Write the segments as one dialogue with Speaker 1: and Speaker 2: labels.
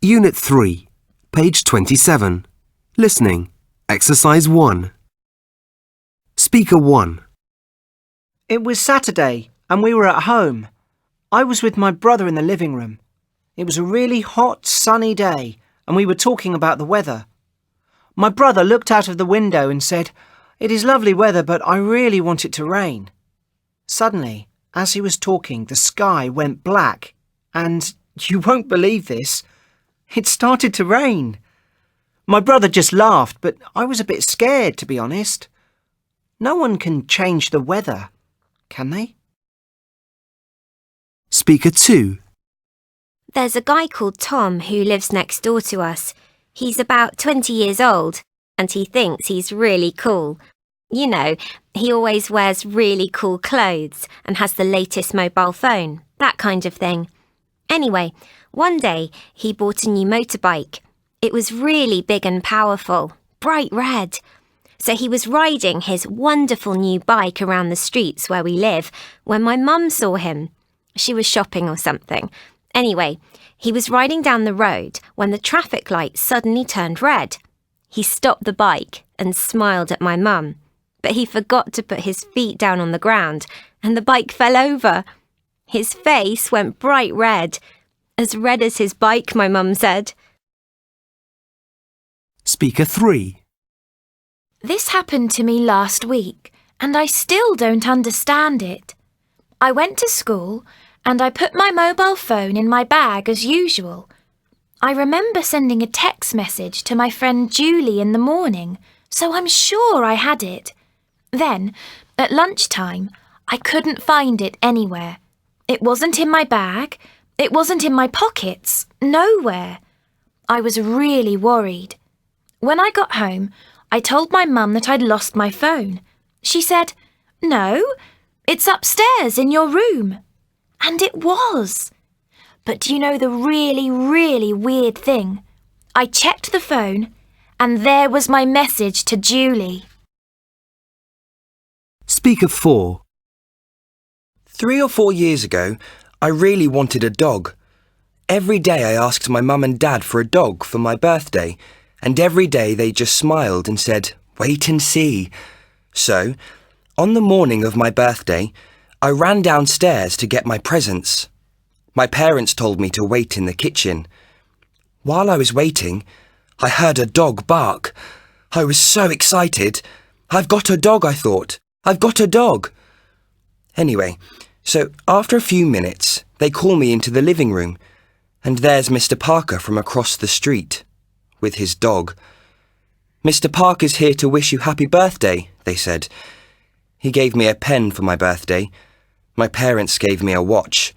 Speaker 1: Unit 3, page 27. Listening. Exercise 1. Speaker 1.
Speaker 2: It was Saturday and we were at home. I was with my brother in the living room. It was a really hot, sunny day and we were talking about the weather. My brother looked out of the window and said, "It is lovely weather, but I really want it to rain." Suddenly, as he was talking, the sky went black and, you won't believe this, it started to rain. My brother just laughed, but I was a bit scared, to be honest. No one can change the weather, can they?
Speaker 1: Speaker 2.
Speaker 3: There's a guy called Tom who lives next door to us. He's about 20 years old and he thinks he's really cool. You know, he always wears really cool clothes and has the latest mobile phone, that kind of thing. Anyway, one day he bought a new motorbike. It was really big and powerful, bright red. So he was riding his wonderful new bike around the streets where we live when my mum saw him. She was shopping or something. Anyway, he was riding down the road when the traffic light suddenly turned red. He stopped the bike and smiled at my mum, but he forgot to put his feet down on the ground and the bike fell over. His face went bright red as his bike, my mum said.
Speaker 1: Speaker 3.
Speaker 4: This happened to me last week, and I still don't understand it. I went to school and I put my mobile phone in my bag as usual. I remember sending a text message to my friend Julie in the morning, so I'm sure I had it. Then, at lunchtime, I couldn't find it anywhere. It wasn't in my bag, it wasn't in my pockets, nowhere. I was really worried. When I got home, I told my mum that I'd lost my phone. She said, "No, it's upstairs in your room." And it was. But do you know the really, really weird thing? I checked the phone and there was my message to Julie.
Speaker 1: Speaker 4.
Speaker 5: 3 or 4 years ago, I really wanted a dog. Every day I asked my mum and dad for a dog for my birthday, and every day they just smiled and said, "Wait and see." So, on the morning of my birthday, I ran downstairs to get my presents. My parents told me to wait in the kitchen. While I was waiting, I heard a dog bark. I was so excited. "I've got a dog," I thought. "I've got a dog." Anyway, so after a few minutes, they call me into the living room, and there's Mr. Parker from across the street, with his dog. "Mr. Parker's here to wish you happy birthday," they said. He gave me a pen for my birthday. My parents gave me a watch.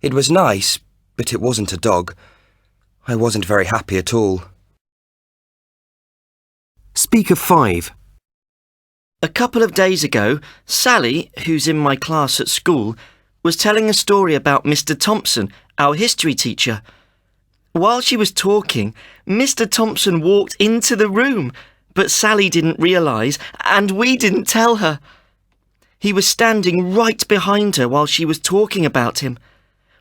Speaker 5: It was nice, but it wasn't a dog. I wasn't very happy at all.
Speaker 1: Speaker 5.
Speaker 6: A couple of days ago, Sally, who's in my class at school, was telling a story about Mr. Thompson, our history teacher. While she was talking, Mr. Thompson walked into the room, but Sally didn't realise, and we didn't tell her. He was standing right behind her while she was talking about him.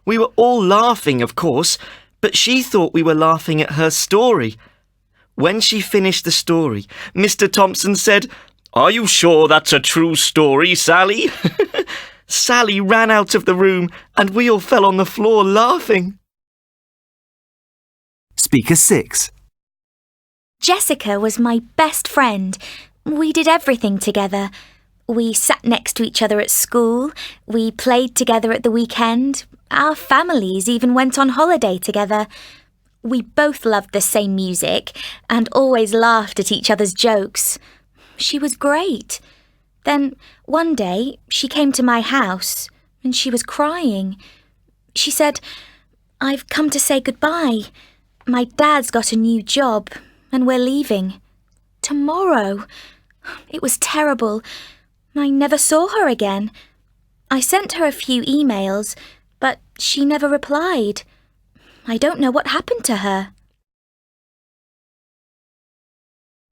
Speaker 6: We were all laughing, of course, but she thought we were laughing at her story. When she finished the story, Mr. Thompson said, "Are you sure that's a true story, Sally?" Sally ran out of the room and we all fell on the floor laughing.
Speaker 1: Speaker 6.
Speaker 7: Jessica was my best friend. We did everything together. We sat next to each other at school. We played together at the weekend. Our families even went on holiday together. We both loved the same music and always laughed at each other's jokes. She was great. Then one day she came to my house and she was crying. She said, "I've come to say goodbye. My dad's got a new job and we're leaving. Tomorrow." It was terrible. I never saw her again. I sent her a few emails, but she never replied. I don't know what happened to her.